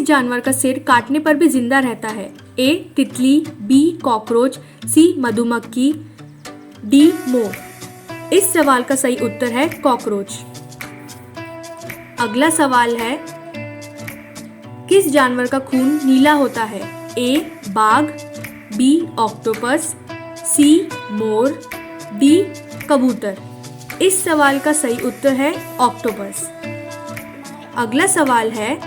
जानवर का सिर काटने पर भी जिंदा रहता है? ए तितली, बी कॉकरोच, सी मधुमक्खी, डी मोर। इस सवाल का सही उत्तर है कॉकरोच। अगला सवाल है, किस जानवर का खून नीला होता है? ए बाघ, बी ऑक्टोपस, सी मोर, डी कबूतर। इस सवाल का सही उत्तर है ऑक्टोपस। अगला सवाल है,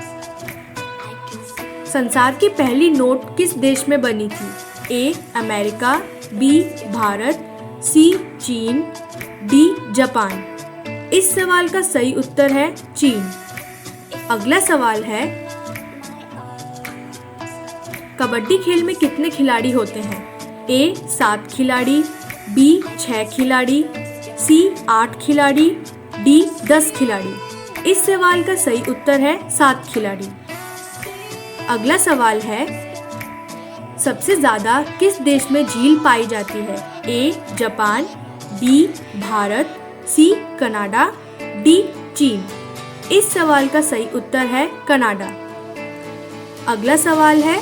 संसार की पहली नोट किस देश में बनी थी? ए अमेरिका, बी भारत, सी चीन, डी जापान। इस सवाल का सही उत्तर है चीन। अगला सवाल है, कबड्डी खेल में कितने खिलाड़ी होते हैं? ए 7 खिलाड़ी, बी 6 खिलाड़ी, सी 8 खिलाड़ी, डी 10 खिलाड़ी। इस सवाल का सही उत्तर है 7 खिलाड़ी। अगला सवाल है, सबसे ज्यादा किस देश में झील पाई जाती है? A Japan, B Bharat, C Canada, D चीन। इस सवाल का सही उत्तर है कनाडा। अगला सवाल है,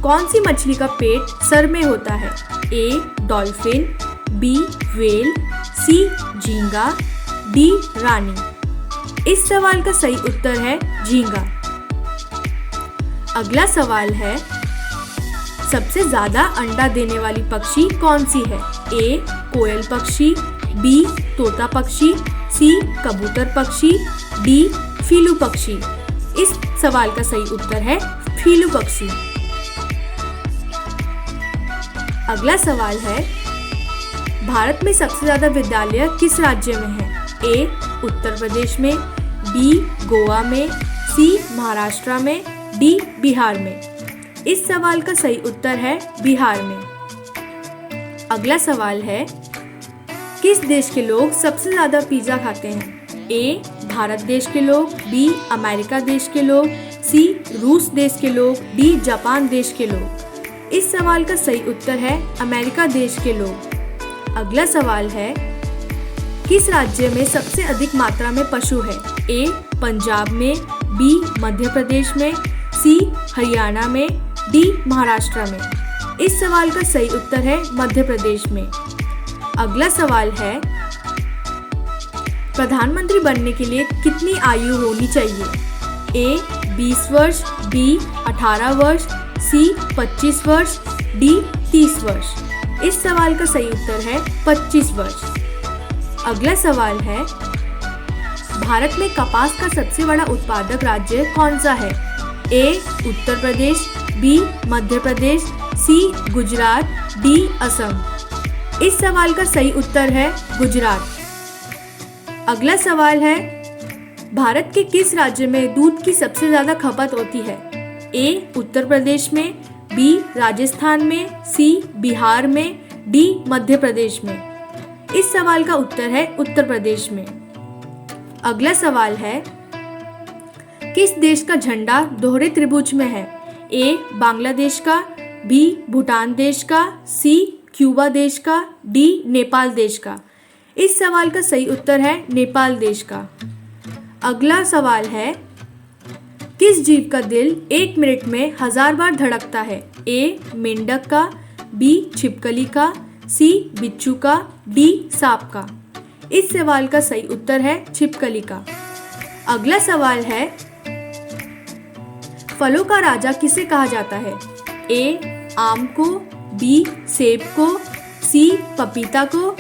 कौन सी मछली का पेट सर में होता है? ए डॉल्फिन, बी व्हेल, सी झींगा, डी रानी। इस सवाल का सही उत्तर है झींगा। अगला सवाल है, सबसे ज्यादा अंडा देने वाली पक्षी कौन सी है? ए कोयल पक्षी, बी तोता पक्षी, सी कबूतर पक्षी, डी फीलू पक्षी। इस सवाल का सही उत्तर है फीलू पक्षी। अगला सवाल है, भारत में सबसे ज्यादा विद्यालय किस राज्य में है? ए उत्तर प्रदेश में, बी गोवा में, सी महाराष्ट्र में, डी बिहार में। इस सवाल का सही उत्तर है बिहार में। अगला सवाल है, किस देश के लोग सबसे ज्यादा पिज्जा खाते हैं? ए भारत देश के लोग, बी अमेरिका देश के लोग, सी रूस देश के लोग, डी जापान देश के लोग। इस सवाल का सही उत्तर है अमेरिका देश के लोग। अगला सवाल है, किस राज्य में सबसे अधिक मात्रा में पशु है? ए पंजाब में, बी मध्य प्रदेश में, सी हरियाणा में, डी महाराष्ट्र में। इस सवाल का सही उत्तर है मध्य प्रदेश में। अगला सवाल है, प्रधानमंत्री बनने के लिए कितनी आयु होनी चाहिए? ए 20 वर्ष, बी 18 वर्ष, सी 25 वर्ष, डी 30 वर्ष। इस सवाल का सही उत्तर है 25 वर्ष। अगला सवाल है, भारत में कपास का सबसे बड़ा उत्पादक राज्य कौन सा है? ए उत्तर प्रदेश, बी मध्य प्रदेश, सी गुजरात, डी असम। इस सवाल का सही उत्तर है गुजरात। अगला सवाल है, भारत के किस राज्य में दूध की सबसे ज्यादा खपत होती है? ए उत्तर प्रदेश में, बी राजस्थान में, सी बिहार में, डी मध्य प्रदेश में। इस सवाल का उत्तर है उत्तर प्रदेश में। अगला सवाल है, किस देश का झंडा दोहरे त्रिभुज में है? ए बांग्लादेश का, बी भूटान देश का, सी क्यूबा देश का, डी नेपाल देश का। इस सवाल का सही उत्तर है नेपाल देश का। अगला सवाल है, किस जीव का दिल 1 मिनट में 1000 बार धड़कता है? ए मेंढक का, बी छिपकली का, सी बिच्छू का, डी सांप का। इस सवाल का सही उत्तर है छिपकली का। अगला सवाल है, फलों का राजा किसे कहा जाता है? ए आम को, बी सेब को, सी पपीता को,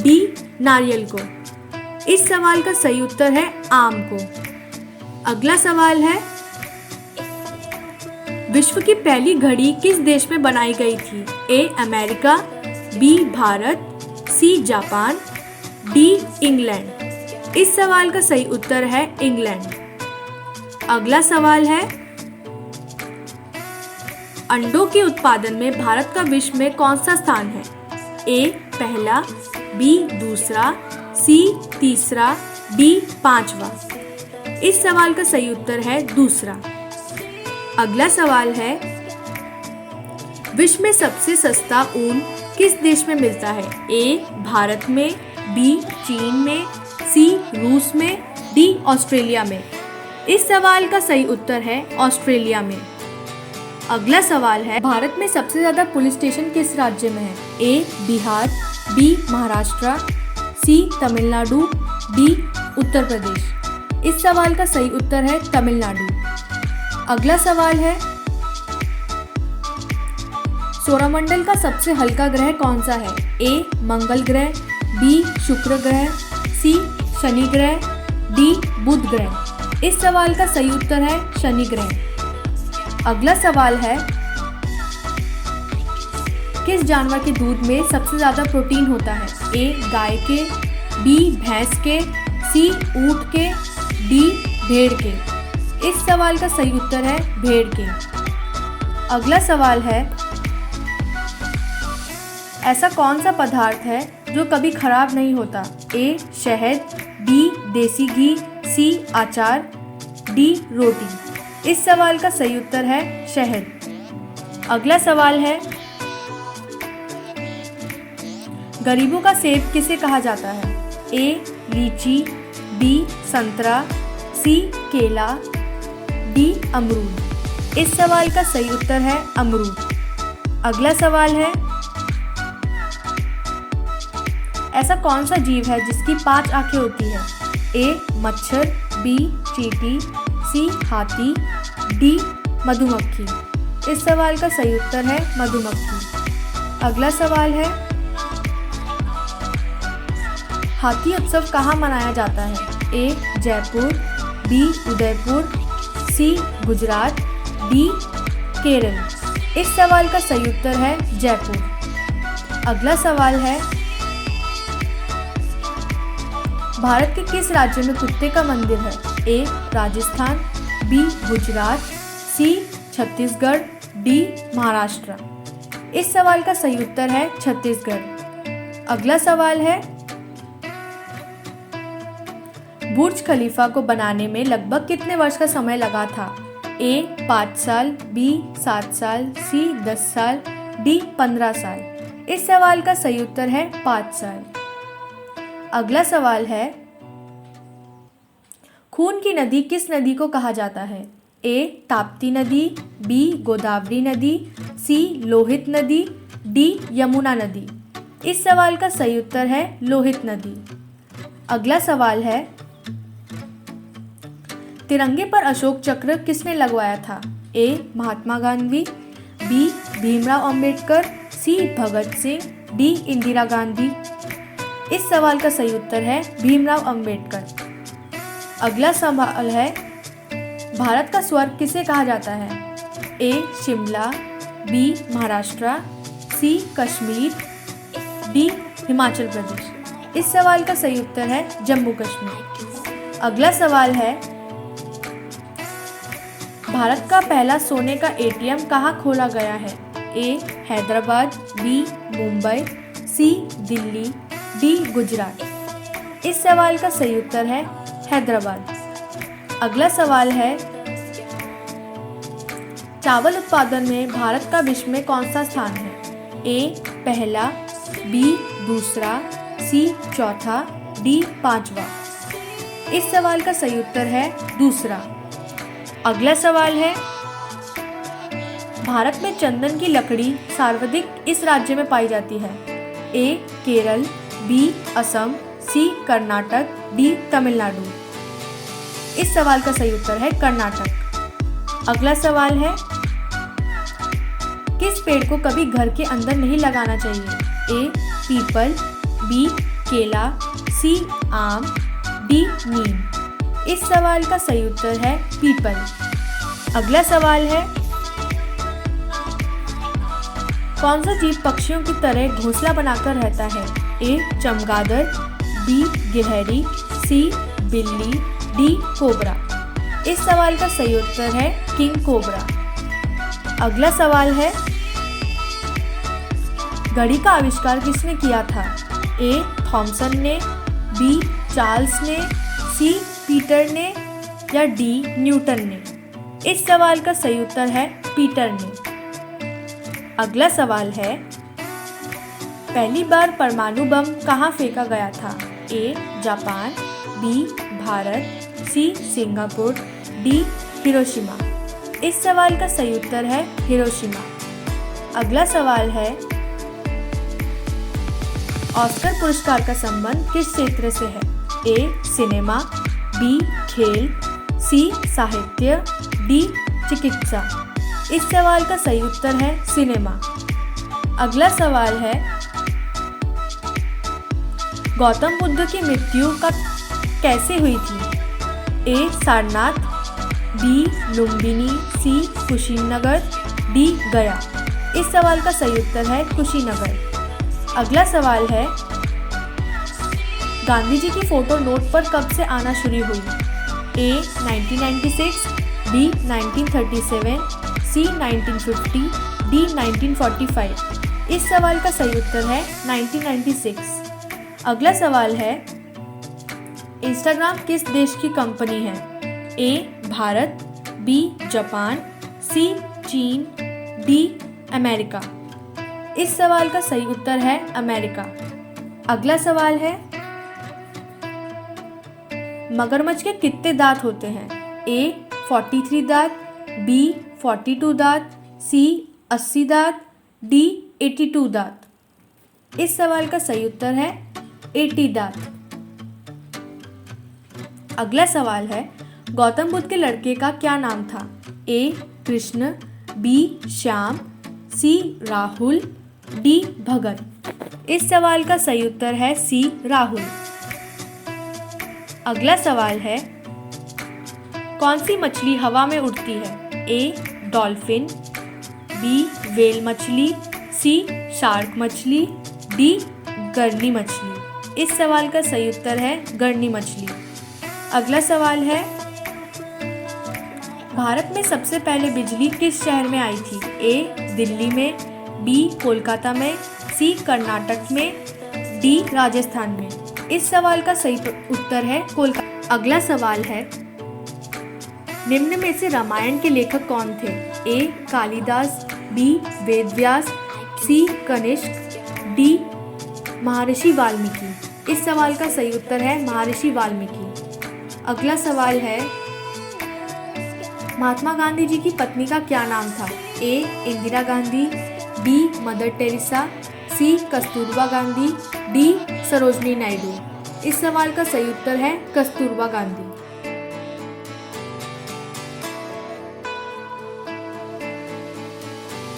डी नारियल को। इस सवाल का सही उत्तर है आम को। अगला सवाल है, विश्व की पहली घड़ी किस देश में बनाई गई थी? A America, B Bharat, C Japan, D England. इस सवाल का सही उत्तर है इंग्लैंड। अगला सवाल है, अंडों के उत्पादन में भारत का विश्व में कौन सा स्थान है? ए पहला, बी दूसरा, सी तीसरा, डी पांचवा। इस सवाल का सही उत्तर है दूसरा। अगला सवाल है, विश्व में सबसे सस्ता ऊन किस देश में मिलता है? ए भारत में, बी चीन में, सी रूस में, डी ऑस्ट्रेलिया में। इस सवाल का सही उत्तर है ऑस्ट्रेलिया में। अगला सवाल है, भारत में सबसे ज्यादा पुलिस स्टेशन किस राज्य में है? ए बिहार, बी महाराष्ट्र, सी तमिलनाडु, डी उत्तर प्रदेश। इस सवाल का सही उत्तर है तमिलनाडु। अगला सवाल है, सौरमंडल का सबसे हल्का ग्रह कौन सा है? ए मंगल ग्रह, बी शुक्र ग्रह, सी शनि ग्रह, डी बुध ग्रह। इस सवाल का सही उत्तर है शनि ग्रह। अगला सवाल है, किस जानवर के दूध में सबसे ज्यादा प्रोटीन होता है? ए गाय के, बी भैंस के, सी ऊंट के, डी भेड़ के। इस सवाल का सही उत्तर है भेड़ के। अगला सवाल है, ऐसा कौन सा पदार्थ है जो कभी खराब नहीं होता? ए शहद, बी देसी घी, सी अचार, डी रोटी। इस सवाल का सही उत्तर है शहद। अगला सवाल है, गरीबों का सेब किसे कहा जाता है? ए लीची, बी संतरा, सी केला, डी अमरूद। इस सवाल का सही उत्तर है अमरूद। अगला सवाल है, ऐसा कौन सा जीव है जिसकी 5 आंखें होती है? ए मच्छर, बी चींटी, सी हाथी, डी मधुमक्खी। इस सवाल का सही उत्तर है मधुमक्खी। अगला सवाल है, हाथी उत्सव कहाँ मनाया जाता है? ए जयपुर, बी उदयपुर, सी गुजरात, डी केरल। इस सवाल का सही उत्तर है जयपुर। अगला सवाल है, भारत के किस राज्य में कुत्ते का मंदिर है? ए राजस्थान, बी गुजरात, सी छत्तीसगढ़, डी महाराष्ट्र। इस सवाल का सही उत्तर है छत्तीसगढ़। अगला सवाल है, बुर्ज खलीफा को बनाने में लगभग कितने वर्ष का समय लगा था? ए 5 साल, बी 7 साल, सी 10 साल, डी 15 साल। इस सवाल का सही उत्तर है 5 साल। अगला सवाल है, खून की नदी किस नदी को कहा जाता है? ए ताप्ती नदी, बी गोदावरी नदी, सी लोहित नदी, डी यमुना नदी। इस सवाल का सही उत्तर है लोहित नदी। अगला सवाल है, तिरंगे पर अशोक चक्र किसने लगवाया था? ए महात्मा गांधी, बी भीमराव अंबेडकर, सी भगत सिंह, डी इंदिरा गांधी। इस सवाल का सही उत्तर है भीमराव अंबेडकर। अगला सवाल है, भारत का स्वर्ग किसे कहा जाता है? ए शिमला, बी महाराष्ट्र, सी कश्मीर, डी हिमाचल प्रदेश। इस सवाल का सही उत्तर है जम्मू कश्मीर। अगला सवाल है, भारत का पहला सोने का एटीएम कहाँ खोला गया है? ए हैदराबाद, बी मुंबई, सी दिल्ली, डी गुजरात। इस सवाल का सही उत्तर है हैदराबाद। अगला सवाल है, चावल उत्पादन में भारत का विश्व में कौन सा स्थान है? ए पहला, बी दूसरा, सी चौथा, डी 5वां। इस सवाल का सही उत्तर है दूसरा। अगला सवाल है, भारत में चंदन की लकड़ी सर्वाधिक इस राज्य में पाई जाती है? ए केरल, बी असम, सी कर्नाटक, डी तमिलनाडु। इस सवाल का सही उत्तर है कर्नाटक। अगला सवाल है, किस पेड़ को कभी घर के अंदर नहीं लगाना चाहिए? ए पीपल, बी केला, सी आम, डी नीम। इस सवाल का सही उत्तर है पीपल। अगला सवाल है, कौन सा जीव पक्षियों की तरह घोंसला बनाकर रहता है? ए चमगादड़, बी गिलहरी, सी बिल्ली, डी कोबरा। इस सवाल का सही उत्तर है किंग कोबरा। अगला सवाल है, घड़ी का आविष्कार किसने किया था? ए थॉमसन ने, बी चार्ल्स ने, सी पीटर ने, या डी न्यूटन ने। इस सवाल का सही उत्तर है पीटर ने। अगला सवाल है, पहली बार परमाणु बम कहाँ फेंका गया था? A Japan, B Bharat, C Singapore, D Hiroshima. इस सवाल का सही उत्तर है हिरोशिमा। अगला सवाल है, ऑस्कर पुरस्कार का संबंध किस क्षेत्र से है? ए सिनेमा, बी खेल, सी साहित्य, डी चिकित्सा। इस सवाल का सही उत्तर है सिनेमा। अगला सवाल है, गौतम बुद्ध की मृत्यु का कैसे हुई थी? ए सारनाथ, बी लुम्बिनी, सी कुशीनगर, डी गया। इस सवाल का सही उत्तर है कुशीनगर। अगला सवाल है, गांधी जी की फोटो नोट पर कब से आना शुरू हुई? ए 1996, बी 1937, सी 1950, डी 1945। इस सवाल का सही उत्तर है 1996। अगला सवाल है, इंस्टाग्राम किस देश की कंपनी है? ए भारत, बी जापान, सी चीन, डी अमेरिका। इस सवाल का सही उत्तर है अमेरिका। अगला सवाल है, मगरमच्छ के कितने दांत होते हैं? ए 43 दांत, बी 42 दांत, सी 80 दांत, डी 82 दांत। इस सवाल का सही उत्तर है 80 दांत। अगला सवाल है, गौतम बुद्ध के लड़के का क्या नाम था? ए कृष्ण, बी श्याम, सी राहुल, डी भगत। इस सवाल का सही उत्तर है सी राहुल। अगला सवाल है, कौन सी मछली हवा में उड़ती है? ए डॉल्फिन, बी व्हेल मछली, सी शार्क मछली, डी गर्नी मछली। इस सवाल का सही उत्तर है गर्नी मछली। अगला सवाल है, भारत में सबसे पहले बिजली किस शहर में आई थी? ए दिल्ली में, बी कोलकाता में, सी कर्नाटक में, डी राजस्थान में। इस सवाल का सही उत्तर है कोलकाता। अगला सवाल है, निम्न में से रामायण के लेखक कौन थे? ए कालिदास, बी वेदव्यास, सी कनिष्क, डी महर्षि वाल्मीकि। इस सवाल का सही उत्तर है महर्षि वाल्मीकि। अगला सवाल है, महात्मा गांधी जी की पत्नी का क्या नाम था? A Indira Gandhi, B mother Teresa, C Kasturba Gandhi, D Sarojini Naidu. इस सवाल का सही उत्तर है कस्तूरबा गांधी।